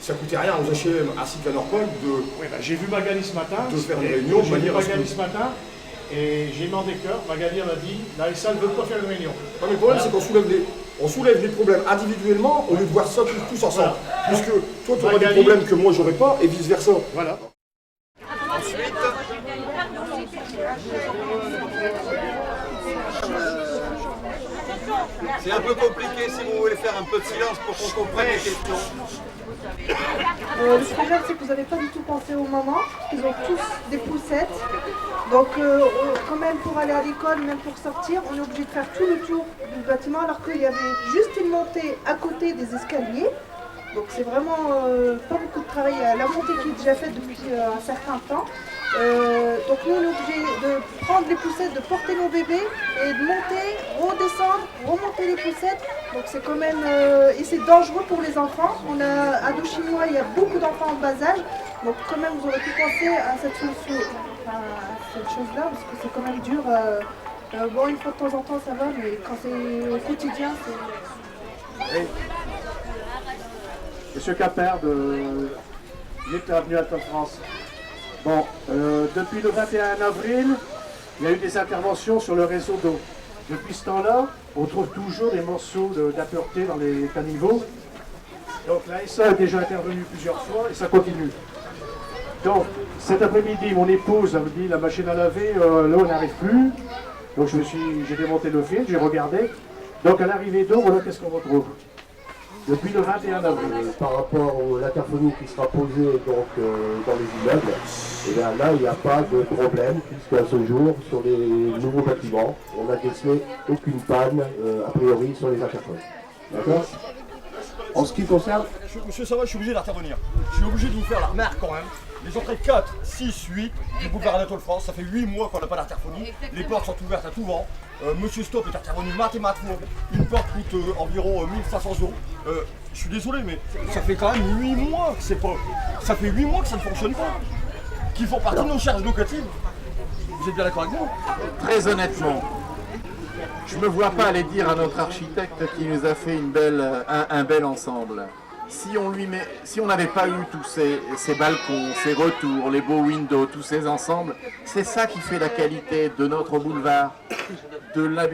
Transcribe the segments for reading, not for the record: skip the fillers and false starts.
Ça coûtait rien aux HLM à Cyclanopole de... Oui, bah, j'ai vu Magali ce matin. De faire une réunion de manière à ce que... Magali ce matin et j'ai demandé cœur. Magali m'a dit, la SAL ne veut pas faire une réunion. Non, mais le problème, c'est qu'on soulève les problèmes individuellement au lieu de voir ça tous ensemble. Voilà. Puisque toi, tu auras des problèmes que moi, j'aurais pas et vice-versa. Voilà. Ensuite, c'est un peu compliqué si vous voulez faire un peu de silence pour qu'on comprenne les questions. Le problème, c'est que vous n'avez pas du tout pensé aux mamans. Ils ont tous des poussettes. Donc, quand même, pour aller à l'école, même pour sortir, on est obligé de faire tout le tour du bâtiment, alors qu'il y avait juste une montée à côté des escaliers. Donc, c'est vraiment pas beaucoup de travail. La montée qui est déjà faite depuis un certain temps. Donc, nous, on est obligé de prendre les poussettes, de porter nos bébés et de monter, redescendre, remonter les poussettes. Donc, c'est quand même... et c'est dangereux pour les enfants. À Douchinois, il y a beaucoup d'enfants en bas âge. Donc, quand même, vous aurez pu penser à cette solution, à cette chose-là, parce que c'est quand même dur. Bon, une fois de temps en temps, ça va, mais quand c'est au quotidien, c'est... Oui. Monsieur Capper de l'Avenue Alta France. Bon, depuis le 21 avril, il y a eu des interventions sur le réseau d'eau. Depuis ce temps-là, on trouve toujours des morceaux d'âpreté dans les caniveaux. Donc la SA est déjà intervenue plusieurs fois et ça continue. Donc cet après-midi, mon épouse me dit la machine à laver, l'eau n'arrive plus. Donc j'ai démonté le fil, j'ai regardé. Donc à l'arrivée d'eau, voilà qu'est-ce qu'on retrouve. Depuis le 21 avril. Par rapport à l'interphonie qui sera posée donc, dans les immeubles, et bien là il n'y a pas de problème, puisqu'à ce jour, sur les nouveaux bâtiments, on n'a décelé aucune panne a priori sur les interphones. D'accord ? En ce qui concerne... Monsieur Savard, je suis obligé d'intervenir. Je suis obligé de vous faire la remarque quand même. Les entrées 4, 6, 8 du boulevard Anatole France, ça fait 8 mois qu'on n'a pas d'interphonie. Les portes sont ouvertes à tout vent. Monsieur Stop est intervenu maintes et maintes fois. Une porte coûte environ 1500 €. Je suis désolé, mais ça fait quand même 8 mois que c'est pas... Ça fait 8 mois que ça ne fonctionne pas. Qui font partie de nos charges locatives. Vous êtes bien d'accord avec moi? Très honnêtement, je ne me vois pas aller dire à notre architecte qui nous a fait un bel ensemble. Si on n'avait pas eu tous ces balcons, ces retours, les beaux windows, tous ces ensembles, c'est ça qui fait la qualité de notre boulevard,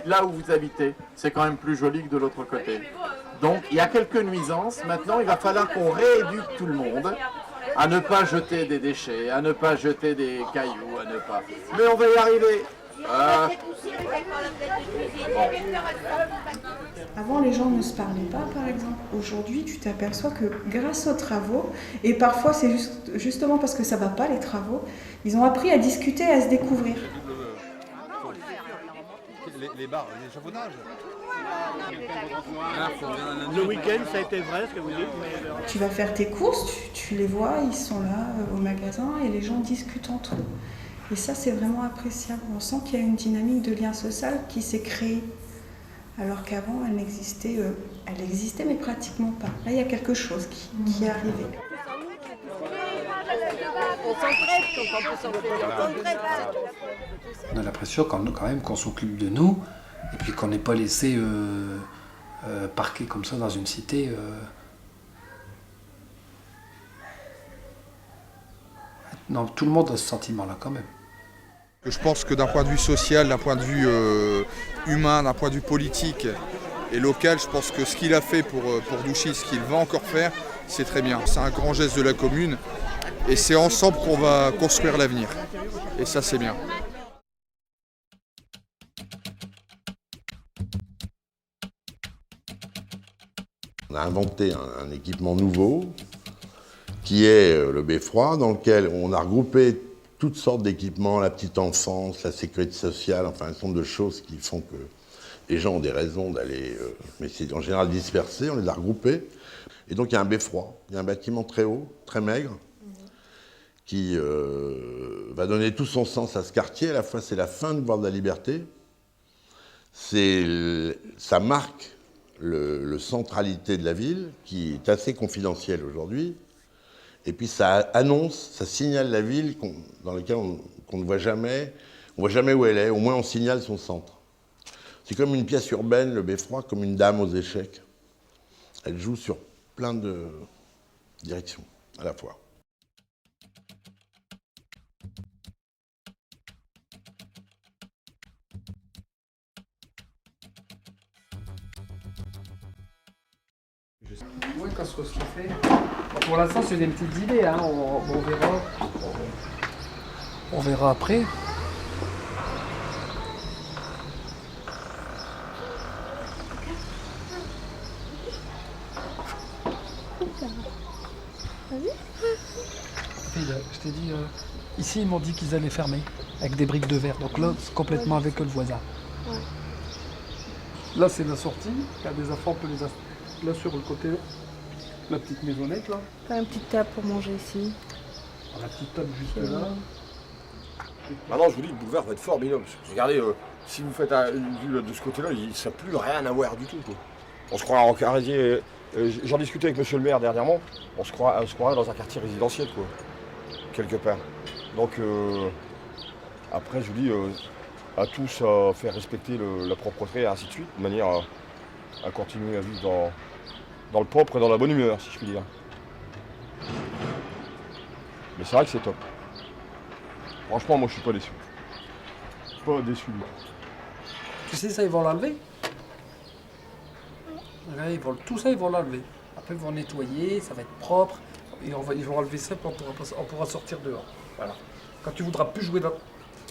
là où vous habitez. C'est quand même plus joli que de l'autre côté. Donc il y a quelques nuisances. Maintenant, il va falloir qu'on rééduque tout le monde à ne pas jeter des déchets, à ne pas jeter des cailloux, à ne pas... Mais on va y arriver. Avant, les gens ne se parlaient pas, par exemple. Aujourd'hui, tu t'aperçois que grâce aux travaux, et parfois c'est justement parce que ça ne va pas, les travaux, ils ont appris à discuter, à se découvrir. Les bars, les échafaudages. Le week-end, ça a été vrai, ce que vous dites. Mais... Tu vas faire tes courses, tu les vois, ils sont là au magasin et les gens discutent entre eux. Et ça, c'est vraiment appréciable. On sent qu'il y a une dynamique de lien social qui s'est créée. Alors qu'avant, elle existait, mais pratiquement pas. Là, il y a quelque chose qui est arrivé. On a l'impression quand même qu'on s'occupe de nous et puis qu'on n'est pas laissé parquer comme ça dans une cité. Non, tout le monde a ce sentiment-là quand même. Je pense que d'un point de vue social, d'un point de vue humain, d'un point de vue politique et local, je pense que ce qu'il a fait pour Douchy, ce qu'il va encore faire, c'est très bien. C'est un grand geste de la commune et c'est ensemble qu'on va construire l'avenir. Et ça, c'est bien. On a inventé un équipement nouveau qui est le beffroi, dans lequel on a regroupé toutes sortes d'équipements, la petite enfance, la sécurité sociale, enfin un certain nombre de choses qui font que les gens ont des raisons d'aller, mais c'est en général dispersé, on les a regroupés. Et donc il y a un beffroi, il y a un bâtiment très haut, très maigre, qui va donner tout son sens à ce quartier. À la fois c'est la fin du boulevard de la Liberté, ça marque le centralité de la ville, qui est assez confidentielle aujourd'hui. Et puis ça annonce, ça signale la ville dans laquelle on ne voit jamais, on ne voit jamais où elle est, au moins on signale son centre. C'est comme une pièce urbaine, le beffroi, comme une dame aux échecs. Elle joue sur plein de directions à la fois. Oui, quand ce qu'on fait. Pour l'instant, c'est des petites idées, hein. On verra. On verra après. Je t'ai dit, ici ils m'ont dit qu'ils allaient fermer avec des briques de verre. Donc là, c'est complètement avec le voisin. Ouais. Là, c'est la sortie. Il y a des enfants, on peut les là sur le côté, la petite maisonnette là. Pas une petite table pour manger ici. La petite table juste là. Maintenant, je vous dis, le boulevard va être formidable. Regardez, si vous faites une vue de ce côté-là, ça n'a plus rien à voir du tout, quoi. On se croit en quartier. J'en discutais avec monsieur le maire dernièrement. On se croirait dans un quartier résidentiel, quoi. Quelque part. Donc, après, je vous dis, à tous à faire respecter la propreté et ainsi de suite, de manière à continuer à vivre dans le propre et dans la bonne humeur, si je puis dire. Mais c'est vrai que c'est top. Franchement, moi, je suis pas déçu. Pas déçu du tout. Tu sais, ça, ils vont l'enlever. Ouais, tout ça, ils vont l'enlever. Après, ils vont nettoyer, ça va être propre. Et ils vont enlever ça, puis on pourra sortir dehors. Voilà. Quand tu voudras plus jouer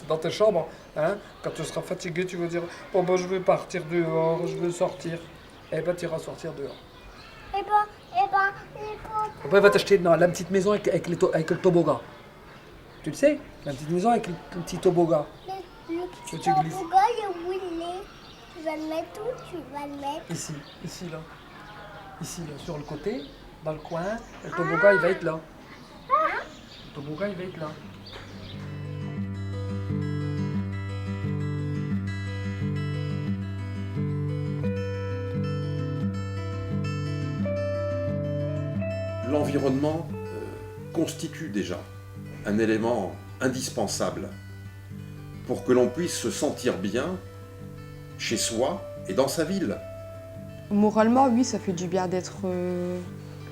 dans ta chambre, hein, quand tu seras fatigué, tu vas dire « Bon, ben, je vais partir dehors, je veux sortir. » Eh ben, tu iras sortir dehors. Après, il va t'acheter la petite maison avec le toboggan. Tu le sais? La petite maison avec le petit toboggan. Le petit toboggan, où il est? Tu vas le mettre où? Tu vas le mettre? Ici, là. Ici, là, sur le côté, dans le coin. Le toboggan, il va être là. Le toboggan, il va être là. L'environnement constitue déjà un élément indispensable pour que l'on puisse se sentir bien chez soi et dans sa ville. Moralement, oui, ça fait du bien d'être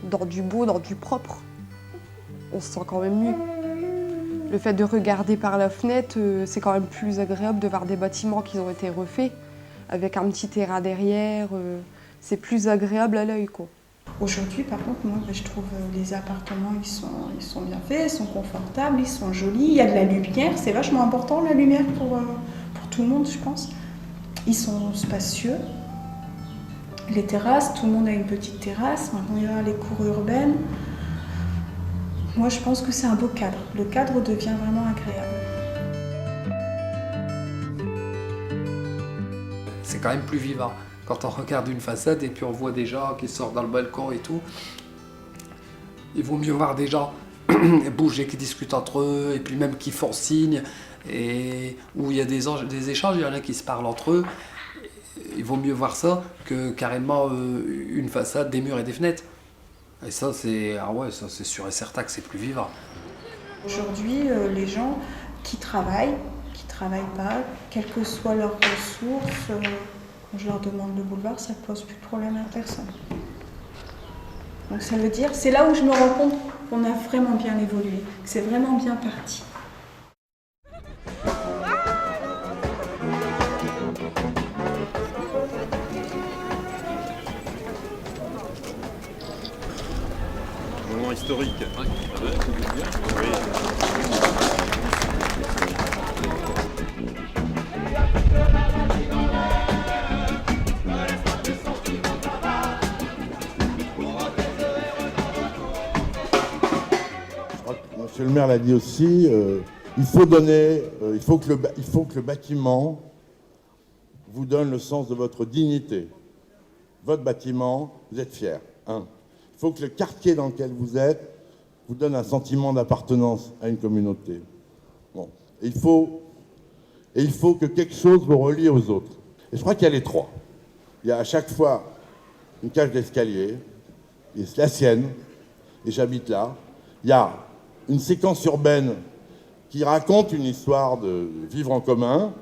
dans du beau, dans du propre. On se sent quand même mieux. Le fait de regarder par la fenêtre, c'est quand même plus agréable de voir des bâtiments qui ont été refaits, avec un petit terrain derrière. C'est plus agréable à l'œil, quoi. Aujourd'hui, par contre, moi, je trouve les appartements, ils sont bien faits, ils sont confortables, ils sont jolis, il y a de la lumière, c'est vachement important la lumière pour tout le monde, je pense. Ils sont spacieux. Les terrasses, tout le monde a une petite terrasse, maintenant il y a les cours urbaines. Moi, je pense que c'est un beau cadre. Le cadre devient vraiment agréable. C'est quand même plus vivant. Quand on regarde une façade et puis on voit des gens qui sortent dans le balcon et tout, il vaut mieux voir des gens bouger, qui discutent entre eux, et puis même qui font signe, et où il y a des échanges, il y en a qui se parlent entre eux. Il vaut mieux voir ça que carrément une façade, des murs et des fenêtres. Et ça, c'est c'est sûr et certain que c'est plus vivant. Aujourd'hui, les gens qui travaillent pas, quelles que soient leurs ressources, quand je leur demande le boulevard, ça ne pose plus de problème à personne. Donc ça veut dire, c'est là où je me rends compte qu'on a vraiment bien évolué, que c'est vraiment bien parti. Moment historique. Oui. Monsieur le maire l'a dit aussi, il faut que le bâtiment vous donne le sens de votre dignité. Votre bâtiment, vous êtes fier. Il faut que le quartier dans lequel vous êtes vous donne un sentiment d'appartenance à une communauté. Bon. Et il faut que quelque chose vous relie aux autres. Et je crois qu'il y a les trois. Il y a à chaque fois une cage d'escalier, et c'est la sienne, et j'habite là. Il y a une séquence urbaine qui raconte une histoire de vivre en commun.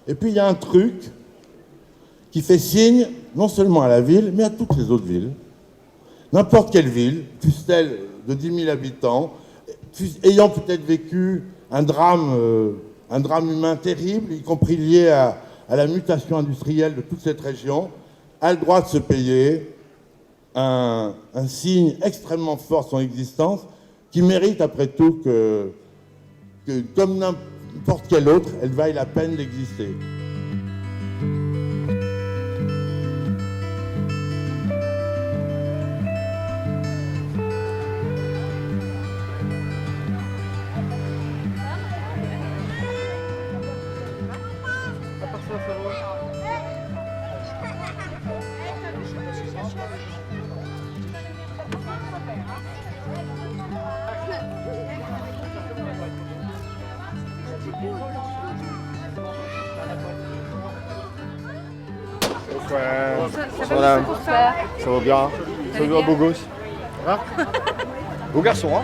Et puis il y a un truc qui fait signe non seulement à la ville, mais à toutes les autres villes. N'importe quelle ville, fût-elle de 10 000 habitants, ayant peut-être vécu un drame humain terrible, y compris lié à la mutation industrielle de toute cette région, a le droit de se payer un signe extrêmement fort de son existence, qui mérite après tout que comme n'importe quel autre, elle vaille la peine d'exister. Ça va bien. Ça va, beau gosse. Beau garçon, hein.